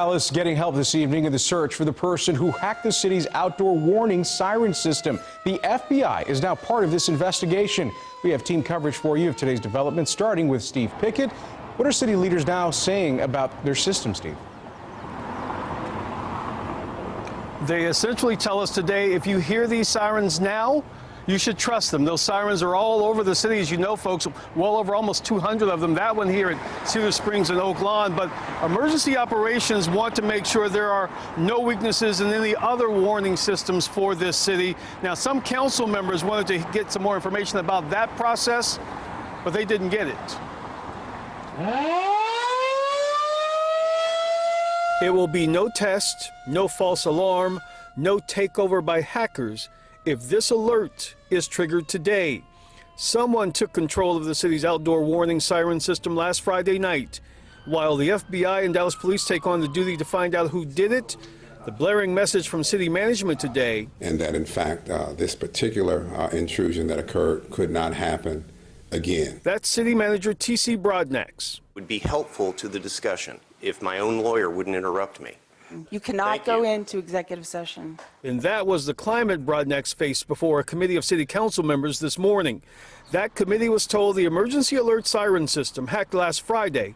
Dallas getting help this evening in the search for the person who hacked the city's outdoor warning siren system. The FBI is now part of this investigation. We have team coverage for you of today's developments, starting with Steve Pickett. What are city leaders now saying about their system, Steve? They essentially tell us today, if you hear these sirens now, you should trust them. Those sirens are all over the city, as you know, folks, well over almost 200 of them. That one here at Cedar Springs and Oak Lawn. But emergency operations want to make sure there are no weaknesses in any other warning systems for this city. Now, some council members wanted to get some more information about that process, but they didn't get it. It will be no test, no false alarm, no takeover by hackers if this alert is triggered today. Someone took control of the city's outdoor warning siren system last Friday night. While the FBI and Dallas police take on the duty to find out who did it, the blaring message from city management today. And that, in fact, this particular intrusion that occurred could not happen again. That's City Manager T.C. Broadnax. Would be helpful to the discussion if my own lawyer wouldn't interrupt me. You cannot go into executive session. And that was the climate Broadnax faced before a committee of city council members this morning. That committee was told the emergency alert siren system, hacked last Friday,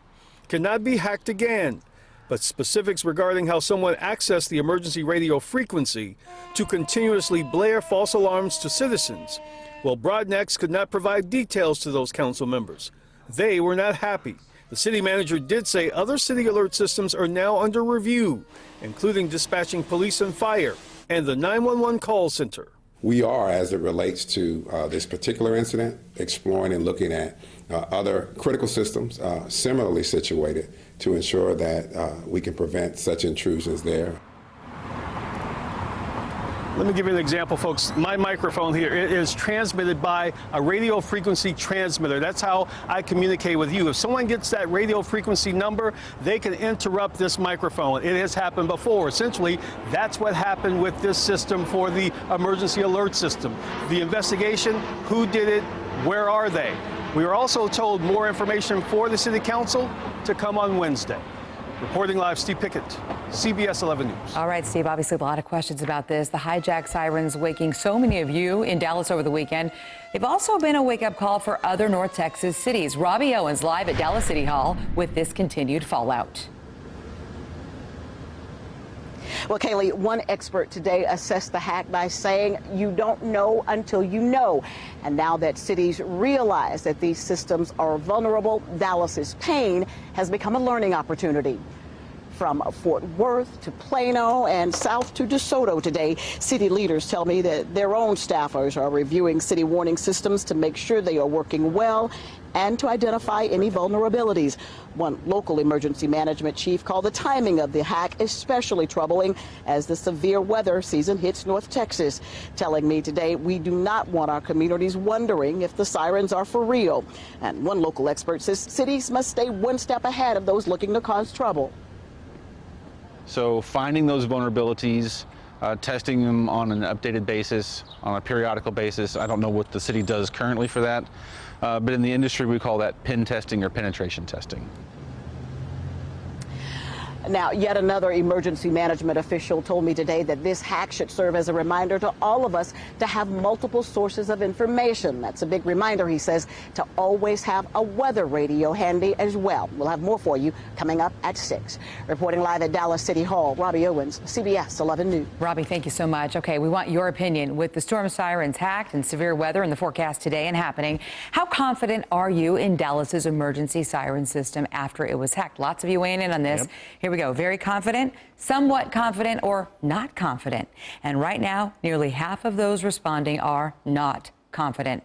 cannot be hacked again. But specifics regarding how someone accessed the emergency radio frequency to continuously blare false alarms to citizens, well, Broadnax could not provide details to those council members. They were not happy. The city manager did say other city alert systems are now under review, including dispatching police and fire and the 911 call center. We are, as it relates to this particular incident, exploring and looking at other critical systems similarly situated to ensure that we can prevent such intrusions there. Let me give you an example, folks. My microphone here, it is transmitted by a radio frequency transmitter. That's how I communicate with you. If someone gets that radio frequency number, they can interrupt this microphone. It has happened before. Essentially, that's what happened with this system for the emergency alert system. The investigation, who did it, where are they? We were also told more information for the city council to come on Wednesday. Reporting live, Steve Pickett, CBS 11 News. All right, Steve, obviously a lot of questions about this. The hijack sirens waking so many of you in Dallas over the weekend. They've also been a wake-up call for other North Texas cities. Robbie Owens live at Dallas City Hall with this continued fallout. Well, Kaylee, one expert today assessed the hack by saying you don't know until you know. And now that cities realize that these systems are vulnerable, Dallas's pain has become a learning opportunity. From Fort Worth to Plano and south to DeSoto today, city leaders tell me that their own staffers are reviewing city warning systems to make sure they are working well and to identify any vulnerabilities. One local emergency management chief called the timing of the hack especially troubling as the severe weather season hits North Texas, telling me today we do not want our communities wondering if the sirens are for real. And one local expert says cities must stay one step ahead of those looking to cause trouble. So finding those vulnerabilities, testing them on an updated basis, on a periodical basis. I don't know what the city does currently for that, but in the industry we call that pen testing or penetration testing. Now, yet another emergency management official told me today that this hack should serve as a reminder to all of us to have multiple sources of information. That's a big reminder, he says, to always have a weather radio handy as well. We'll have more for you coming up at 6. Reporting live at Dallas City Hall, Robbie Owens, CBS 11 News. Robbie, thank you so much. Okay, we want your opinion. With the storm sirens hacked and severe weather in the forecast today and happening, how confident are you in Dallas's emergency siren system after it was hacked? Lots of you weighing in on this. Yep. Here we go. Very confident, somewhat confident, or not confident. And right now, nearly half of those responding are not confident.